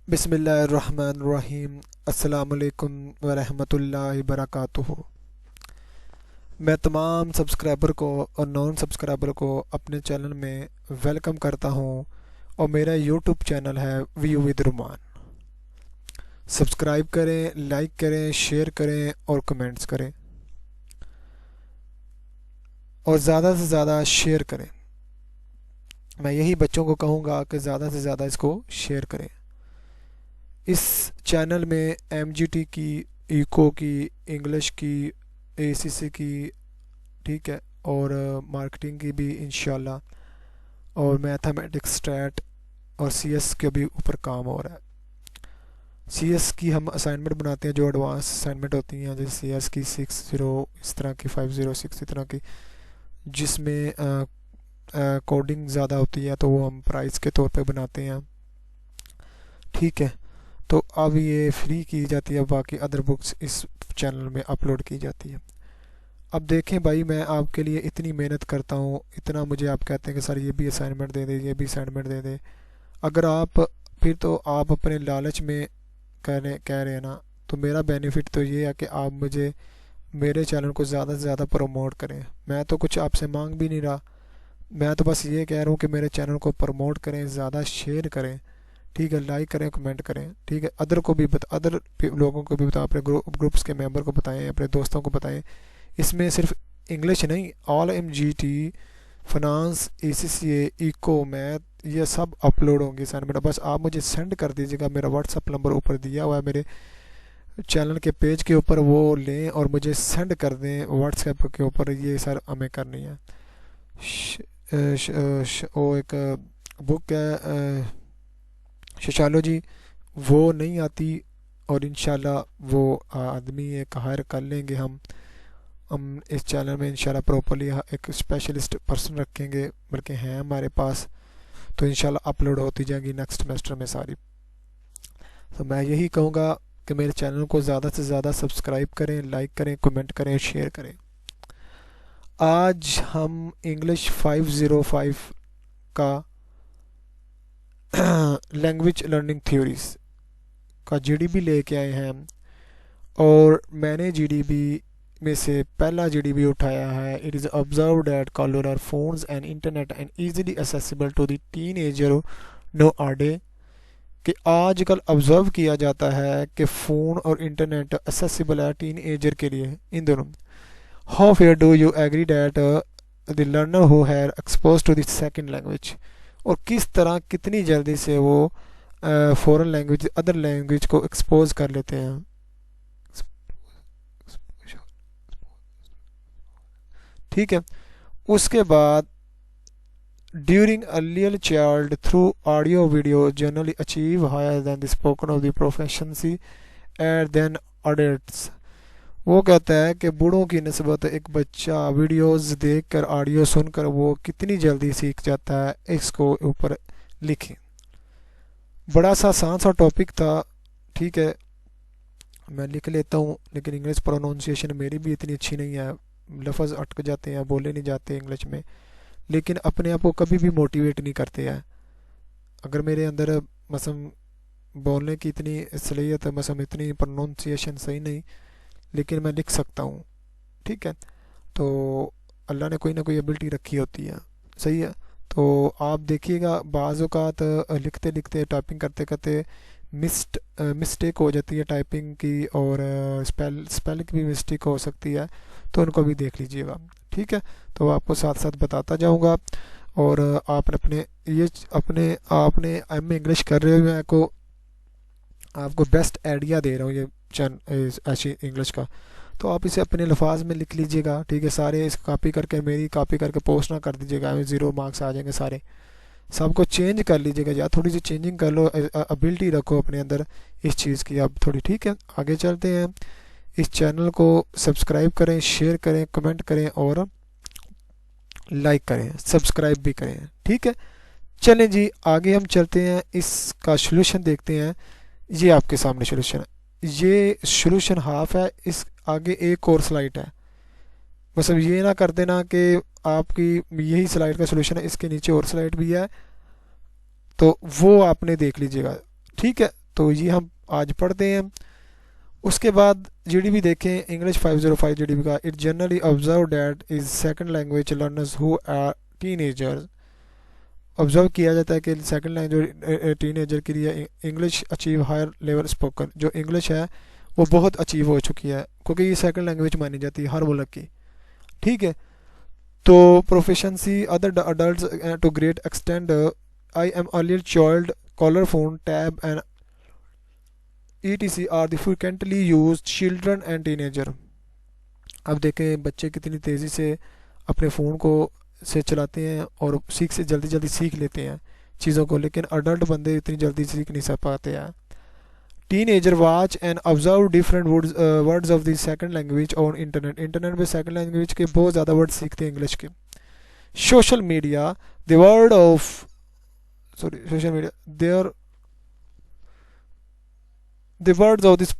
बिस्मिल्लाहिर्रहमानिर्रहीम। अस्सलामुअलैकुम वरहमतुल्लाहि वबरकातुहू। मैं तमाम सब्सक्राइबर को और नॉन सब्सक्राइबर को अपने चैनल में वेलकम करता हूं और मेरा यूट्यूब चैनल है व्यू विद रोमान। सब्सक्राइब करें, लाइक करें, शेयर करें और कमेंट्स करें और ज़्यादा से ज़्यादा शेयर करें। मैं यही बच्चों को कहूँगा कि ज़्यादा से ज़्यादा इसको शेयर करें। इस चैनल में एमजीटी की, इको की, इंग्लिश की, एसीसी की, ठीक है, और मार्केटिंग की भी इंशाल्लाह, और मैथमेटिक्स, स्टैट और सीएस के भी ऊपर काम हो रहा है। सीएस की हम असाइनमेंट बनाते हैं जो एडवांस असाइनमेंट होती हैं, जैसे सीएस की 60 इस तरह की, 506 इस तरह की, जिसमें कोडिंग ज़्यादा होती है, तो वो हम प्राइस के तौर पे बनाते हैं। ठीक है, तो अब ये फ्री की जाती है, बाकी अदर बुक्स इस चैनल में अपलोड की जाती है। अब देखें भाई, मैं आपके लिए इतनी मेहनत करता हूँ, इतना मुझे आप कहते हैं कि सर ये भी असाइनमेंट दे दे, ये भी असाइनमेंट दे दे। अगर आप फिर तो आप अपने लालच में कह रहे हैं ना, तो मेरा बेनिफिट तो ये है कि आप मुझे, मेरे चैनल को ज़्यादा से ज़्यादा प्रमोट करें। मैं तो कुछ आपसे मांग भी नहीं रहा, मैं तो बस ये कह रहा हूँ कि मेरे चैनल को प्रमोट करें, ज़्यादा शेयर करें, ठीक है, लाइक करें, कमेंट करें, ठीक है। अदर लोगों को भी बताएं, अपने ग्रुप्स के मेंबर को बताएं, अपने दोस्तों को बताएं। इसमें सिर्फ इंग्लिश नहीं, all MGT, finance, ACCA, eco, math, ये सब अपलोड होंगे असाइनमेंट। बस आप मुझे सेंड कर दीजिएगा, मेरा व्हाट्सअप नंबर ऊपर दिया हुआ है मेरे चैनल के पेज के ऊपर, वो लें और मुझे सेंड कर दें व्हाट्सएप के ऊपर। ये सर हमें करनी है। वो एक बुक है सोशियोलॉजी, वो नहीं आती, और इंशाल्लाह वो आदमी एक हायर कर लेंगे हम इस चैनल में इंशाल्लाह प्रॉपर्ली एक स्पेशलिस्ट पर्सन रखेंगे, बल्कि हैं हमारे पास, तो इंशाल्लाह अपलोड होती जाएंगी नेक्स्ट सेमेस्टर में सारी। तो मैं यही कहूँगा कि मेरे चैनल को ज़्यादा से ज़्यादा सब्सक्राइब करें, लाइक करें, कमेंट करें, शेयर करें। आज हम इंग्लिश 505 का लैंग्वेज लर्निंग थ्योरीज का जीडीबी लेके आए हैं, और मैंने जीडीबी में से पहला जीडीबी उठाया है। It is observe that caller are phones and internet and easily accessible to the teenager nowadays, कि आजकल ऑब्जर्व किया जाता है कि फ़ोन और इंटरनेट एक्सेसिबल है टीनेजर के लिए, इन दोनों। How far do you agree that the learner who have expose to the second language, और किस तरह, कितनी जल्दी से वो फॉरेन लैंग्वेज, अदर लैंग्वेज को एक्सपोज कर लेते हैं। ठीक है, उसके बाद during earlier child through audio video generally achieve higher than the spoken of the proficiency at than adults. वो कहता है कि बूढ़ों की निस्बत एक बच्चा वीडियोस देखकर, ऑडियो सुनकर वो कितनी जल्दी सीख जाता है। इसको ऊपर लिखें। बड़ा सा आसान सा टॉपिक था, ठीक है, मैं लिख लेता हूँ, लेकिन इंग्लिश प्रोनाउंसिएशन मेरी भी इतनी अच्छी नहीं है, लफ्ज़ अटक जाते हैं, बोले नहीं जाते इंग्लिश में, लेकिन अपने आप को कभी भी मोटिवेट नहीं करते हैं। अगर मेरे अंदर मसम बोलने की इतनी सलीयत है, मसम इतनी प्रोनाउंसिएशन सही नहीं, लेकिन मैं लिख सकता हूँ, ठीक है। तो अल्लाह ने कोई ना कोई एबिलिटी रखी होती है, सही है। तो आप देखिएगा, बाज़ औक़ात लिखते लिखते, टाइपिंग करते करते मिस्टेक हो जाती है टाइपिंग की, और स्पेलिंग की भी मिस्टेक हो सकती है, तो उनको भी देख लीजिएगा, ठीक है। तो आपको साथ साथ बताता जाऊँगा, और आपने एम.ए. इंग्लिश कर रहे हो, मैं आपको बेस्ट आइडिया दे रहा हूँ ये ऐसी इंग्लिश का, तो आप इसे अपने लफाज में लिख लीजिएगा, ठीक है। सारे इस कॉपी करके, मेरी कॉपी करके पोस्ट ना कर दीजिएगा, 0 मार्क्स आ जाएंगे सारे। सबको चेंज कर लीजिएगा, या थोड़ी सी चेंजिंग कर लो, एबिलिटी रखो अपने अंदर इस चीज़ की अब थोड़ी, ठीक है। आगे चलते हैं। इस चैनल को सब्सक्राइब करें, शेयर करें, कमेंट करें और लाइक करें, सब्सक्राइब भी करें, ठीक है। चलें जी, आगे हम चलते हैं, इसका सॉल्यूशन देखते हैं। ये आपके सामने सॉल्यूशन है, ये सॉल्यूशन हाफ है, इस आगे एक और स्लाइड है, मतलब ये ना कर देना कि आपकी यही स्लाइड का सोल्यूशन है, इसके नीचे और स्लाइड भी है, तो वो आपने देख लीजिएगा। ठीक है, तो ये हम आज पढ़ते हैं। उसके बाद जीडीबी देखें, इंग्लिश 505 जीडीबी का। It generally observe that is second language learners who are teenagers. Observe किया जाता है कि सेकंड लैंग्वेज टीनेजर के लिए English achieve higher level spoken, जो इंग्लिश है वो बहुत अचीव हो चुकी है, क्योंकि ये सेकंड लैंग्वेज मानी जाती है हर मुल्क की। ठीक है, तो proficiency other adult to great extend I am earlier child caller phone tab and ETC are the frequently used children and teenager. अब देखें बच्चे कितनी तेज़ी से अपने फ़ोन को से चलाते हैं और जल्दी जल्दी सीख लेते हैं चीज़ों को, लेकिन अडल्ट बंदे इतनी जल्दी सीख नहीं सक पाते हैं। Teenager watch and observe different words of the second language on internet. Internet पे सेकंड लैंग्वेज के बहुत ज़्यादा वर्ड सीखते हैं इंग्लिश के। Social media the word of social media there the words of this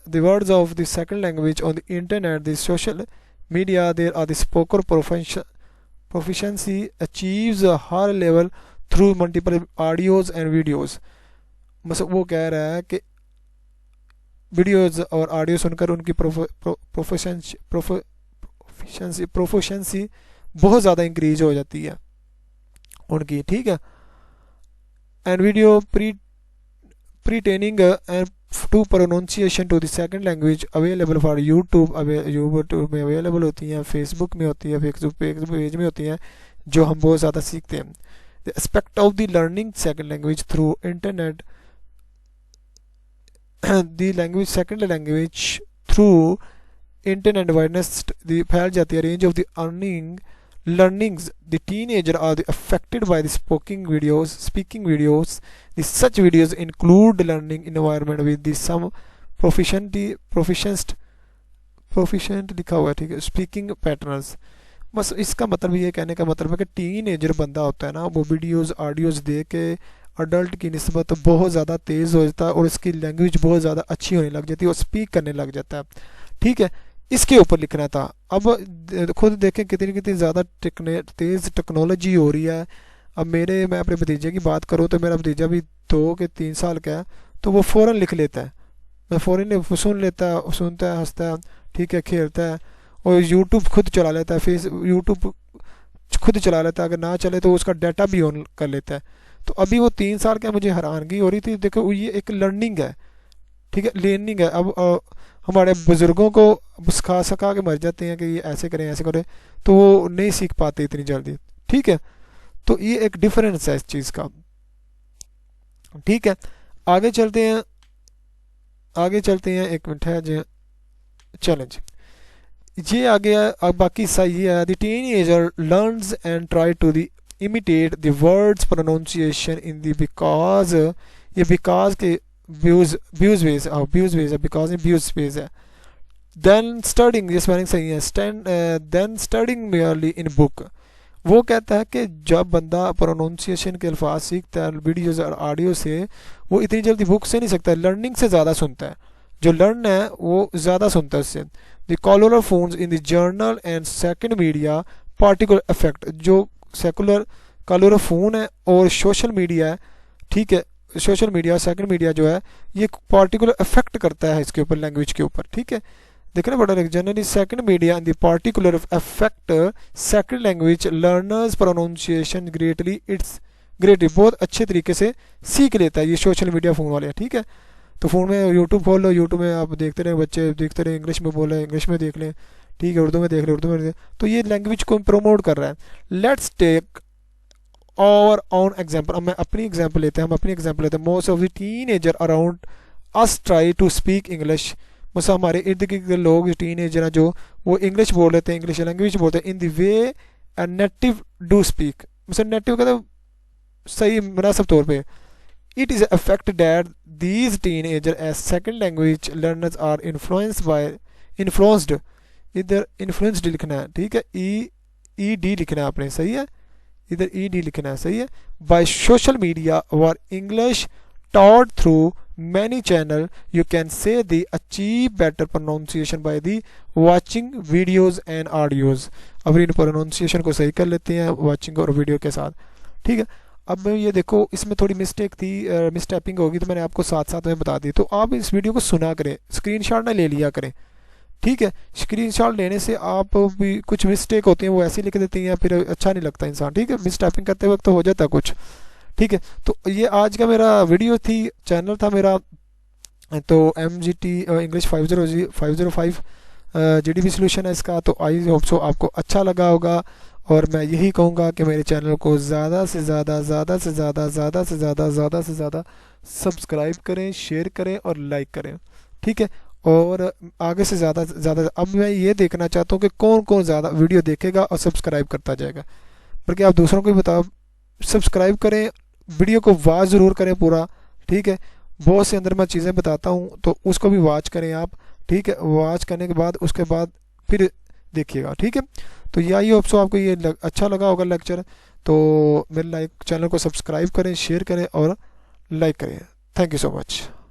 the words of the second language on the internet, the social media, there are the spoken proficiency achieves a higher level through multiple audios and videos। मतलब वो कह रहा है कि videos और audio सुनकर उनकी proficiency बहुत ज़्यादा इंक्रीज हो जाती है उनकी। ठीक है, and video pre-training and to pronunciation to the second language available for YouTube में अवेलेबल होती हैं, फेसबुक में होती है, फेसबुक पेज में होती हैं, जो हम बहुत ज़्यादा सीखते हैं। the aspect of the learning second language through internet the language second language through internet awareness the फैल जाती है। range of the learnings the teenager are affected by the speaking videos the such videos include learning environment with the some proficient लिखा हुआ है। ठीक है, speaking patterns. बस इसका मतलब ये कहने का मतलब है कि टीनेजर बंदा होता है ना, वो वीडियोस ऑडियोज देख के अडल्ट की निस्बत बहुत ज़्यादा तेज़ हो जाता है और उसकी लैंग्वेज बहुत ज़्यादा अच्छी होने लग जाती है और स्पीक करने लग जाता है। ठीक है, इसके ऊपर लिखना था। अब खुद देखें कितनी कितनी ज़्यादा तेज़ टेक्नोलॉजी हो रही है। अब मैं अपने भतीजे की बात करूँ तो मेरा भतीजा भी 2 के 3 साल का है, तो वो फ़ौरन लिख लेता है, मैं फ़ौरन सुनता है, हंसता है, ठीक है, खेलता है, और यूट्यूब खुद चला लेता है, यूट्यूब खुद चला लेता है, अगर ना चले तो उसका डाटा भी ऑन कर लेता है। तो अभी वो 3 साल का, मुझे हैरानगी हो रही थी। देखो ये एक लर्निंग है, ठीक है, लर्निंग है। अब हमारे बुज़ुर्गों को सिखा के मर जाते हैं कि ये ऐसे करें, तो वो नहीं सीख पाते इतनी जल्दी। ठीक है, तो ये एक डिफरेंस है इस चीज़ का। ठीक है, आगे चलते हैं। एक मिनट है जो चैलेंज ये आ गया। अब बाकी सही है। The teenager learns and try to the imitate the words pronunciation in the because, ये बिकॉज के व्यूज वेज है, बिकॉज व्यूज वेज है। देन स्टडिंग, ये स्पेलिंग सही है। Then studying merely in book, वो कहता है कि जब बंदा प्रोनाउंसिएशन के अल्फाज सीखता है वीडियोज़ और ऑडियो से, वो इतनी जल्दी बुक से नहीं सीखता, लर्निंग से ज़्यादा सुनता है। जो लर्न है वो ज़्यादा सुनता है उससे। The caller phones in the general and second media particular effect, जो सेकुलर कॉलर फोन है और सोशल मीडिया है, ठीक है, सोशल मीडिया सेकंड मीडिया जो है ये पार्टिकुलर इफेक्ट करता है इसके ऊपर, लैंग्वेज के ऊपर। ठीक है, देखना पड़ेगा। Generally second media and the particular effect second language learners pronunciation greatly, बहुत अच्छे तरीके से सीख लेता है ये सोशल मीडिया फ़ोन वाले। ठीक है, तो फ़ोन में यूट्यूब खोल लो, यूट्यूब में आप देखते रहे, बच्चे देखते रहे, इंग्लिश में बोल रहे इंग्लिश में देख लें, ठीक है, उर्दू में देख लें, तो ये लैंग्वेज को प्रमोट कर रहा है। लेट्स टेक और ऑन एग्जाम्पल, अब मैं अपनी एग्जाम्पल लेते हैं। Most of the teenager around us try to speak English, मतलब हमारे इर्द गिर्द लोग टीनेजर हैं जो वो इंग्लिश बोल लेते हैं, इंग्लिश लैंग्वेज बोलते हैं, in the way a native do speak, मतलब नेटिव का तो सही मुनासिब तौर पे। It is affect that these teenager as second language learners are influenced, इधर इन्फ्लुएंस्ड लिखना है, ठीक है, ई डी लिखना है आपने, सही है, इधर ई डी लिखना है, सही है, बाय सोशल मीडिया और English taught through many channel you can say the achieve better pronunciation by the watching videos and audios। अब इन प्रोनाउंसिएशन को सही कर लेते हैं वाचिंग और वीडियो के साथ। ठीक है, अब ये देखो इसमें थोड़ी मिस्टेक थी, मिसटाइपिंग होगी, तो मैंने आपको साथ साथ में बता दी। तो आप इस वीडियो को सुना करें, स्क्रीनशॉट ना ले लिया करें। ठीक है, स्क्रीनशॉट लेने से आप भी कुछ मिस्टेक होती हैं वो ऐसे लिख देती हैं, फिर अच्छा नहीं लगता इंसान। ठीक है, मिसटाइपिंग करते वक्त तो हो जाता कुछ। ठीक है, तो ये आज का मेरा वीडियो थी, चैनल था मेरा तो MGT इंग्लिश 505 GDB सोल्यूशन है इसका। तो आई होप सो आपको अच्छा लगा होगा, और मैं यही कहूँगा कि मेरे चैनल को ज़्यादा से ज़्यादा सब्सक्राइब करें, शेयर करें और लाइक करें। ठीक है, और आगे से ज़्यादा से ज़्यादा अब मैं ये देखना चाहता हूँ कि कौन कौन ज़्यादा वीडियो देखेगा और सब्सक्राइब करता जाएगा, बल्कि आप दूसरों को भी बताओ सब्सक्राइब करें, वीडियो को वॉच ज़रूर करें पूरा। ठीक है, बहुत से अंदर मैं चीज़ें बताता हूँ तो उसको भी वॉच करें आप। ठीक है, वॉच करने के बाद उसके बाद फिर देखिएगा। ठीक है, तो यही होप सो आपको ये अच्छा लगा होगा लेक्चर। तो मेरे चैनल को सब्सक्राइब करें, शेयर करें और लाइक करें। Thank you so much.